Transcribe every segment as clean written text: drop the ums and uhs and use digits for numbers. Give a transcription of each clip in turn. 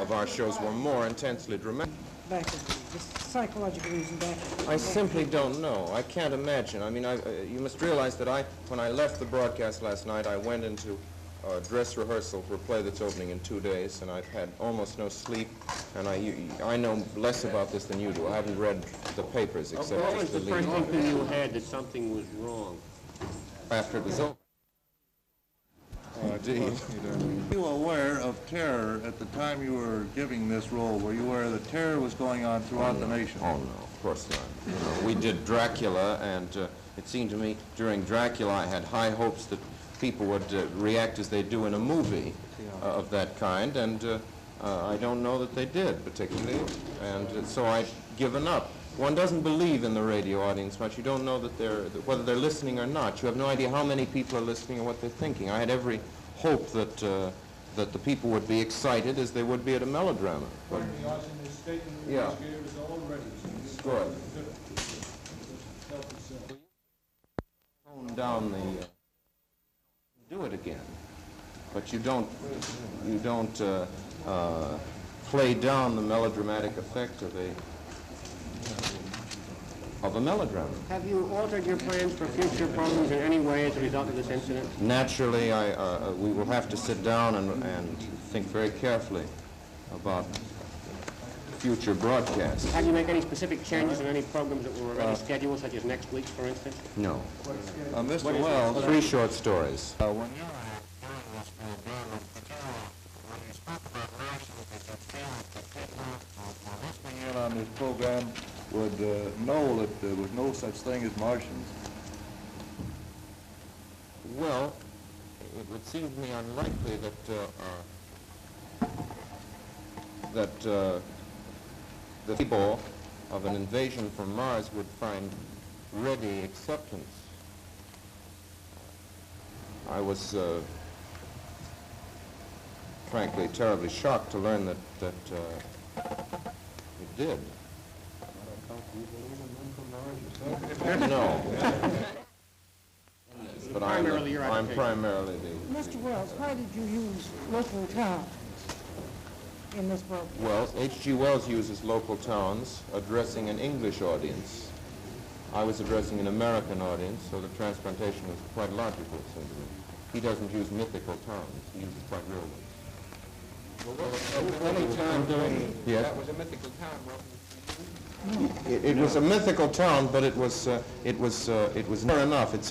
of our shows were more intensely dramatic. Back of the psychological reason back. I simply don't know. I can't imagine. I mean, you must realize that when I left the broadcast last night, I went into dress rehearsal for a play that's opening in 2 days, and I've had almost no sleep, and I know less about this than you do. I haven't read the papers except What was the the first inkling you had that something was wrong? after it was over. Indeed. Were you aware of terror at the time you were giving this role? Were you aware that terror was going on throughout the nation? Oh, no, of course not. You know, we did Dracula, and it seemed to me during Dracula I had high hopes that people would react as they do in a movie of that kind, and I don't know that they did particularly, and so I've given up. One doesn't believe in the radio audience much. You don't know whether they're listening or not. You have no idea how many people are listening or what they're thinking. I had every hope that the people would be excited as they would be at a melodrama. But, yeah. Good. Tone down do it again, but you don't play down the melodramatic effect of a melodrama. Have you altered your plans for future programs in any way as a result of this incident? Naturally, we will have to sit down and think very carefully about future broadcasts. Have you make any specific changes in any programs that were already scheduled, such as next week's, for instance? No. Mr. Wells, 3 short stories. when you were doing this program, when you spoke about Martians, did you feel that the people who were listening in on this program would know that there was no such thing as Martians? Well, it would seem to me unlikely that the people of an invasion from Mars would find ready acceptance. I was frankly terribly shocked to learn that it did. No. But I'm primarily the... Mr. Wells, why did you use local towns in this program? Well, H.G. Wells uses local towns addressing an English audience. I was addressing an American audience, so the transplantation was quite logical, it seemed to me. He doesn't use mythical towns. He uses quite real ones. Well, any town doing Yes? that was a mythical town, wasn't it? It was a mythical town, but it was near enough. It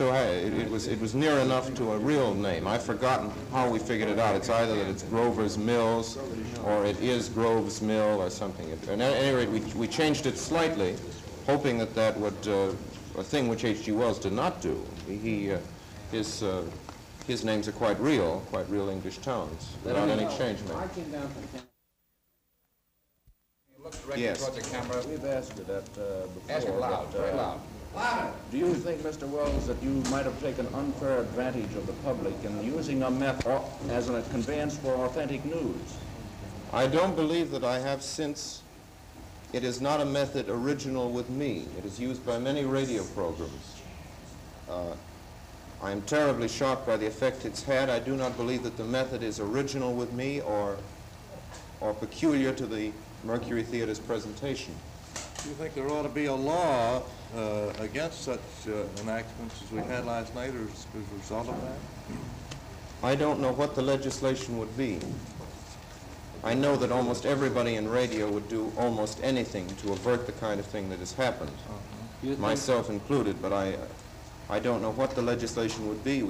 was near enough to a real name. I've forgotten how we figured it out. It's either that it's Grover's Mills, or it is Grove's Mill, or something. At any rate, we changed it slightly, hoping that would a thing which H.G. Wells did not do. His names are quite real English towns, without any change made. Look directly Yes. towards the camera. We've asked you that before. Ask it loud, very loud. Louder! Do you think, Mr. Wells, that you might have taken unfair advantage of the public in using a method as a conveyance for authentic news? I don't believe that I have, since it is not a method original with me. It is used by many radio programs. I am terribly shocked by the effect it's had. I do not believe that the method is original with me or peculiar to the Mercury Theater's presentation. Do you think there ought to be a law against such enactments as we had last night as a result of that? I don't know what the legislation would be. I know that almost everybody in radio would do almost anything to avert the kind of thing that has happened, myself included, but I don't know what the legislation would be.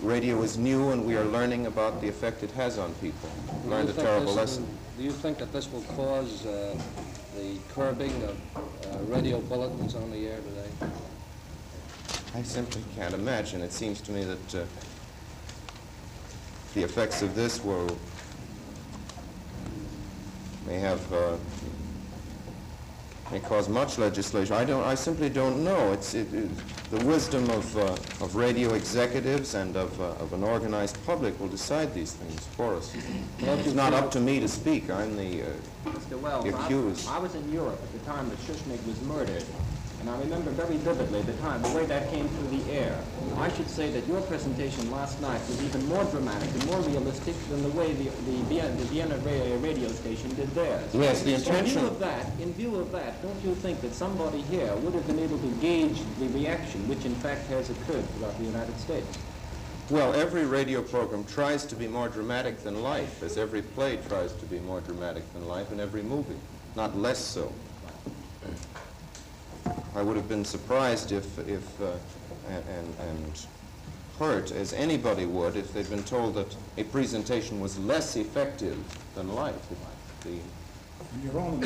Radio is new, and we are learning about the effect it has on people. Learned a terrible lesson. Do you think that this will cause the curbing of radio bulletins on the air today? I simply can't imagine. It seems to me that the effects of this may cause much legislation. I simply don't know. The wisdom of radio executives and of an organized public will decide these things for us. It's not up to me to speak. I'm the Mr. Wells, accused. I was in Europe at the time that Schuschnigg was murdered, And I remember very vividly the way that came through the air. I should say that your presentation last night was even more dramatic and more realistic than the way the Vienna radio station did theirs. Yes, the intention... In view of that, don't you think that somebody here would have been able to gauge the reaction which in fact has occurred throughout the United States? Well, every radio program tries to be more dramatic than life, as every play tries to be more dramatic than life, and every movie, not less so. I would have been surprised and hurt, as anybody would, if they'd been told that a presentation was less effective than life. Your own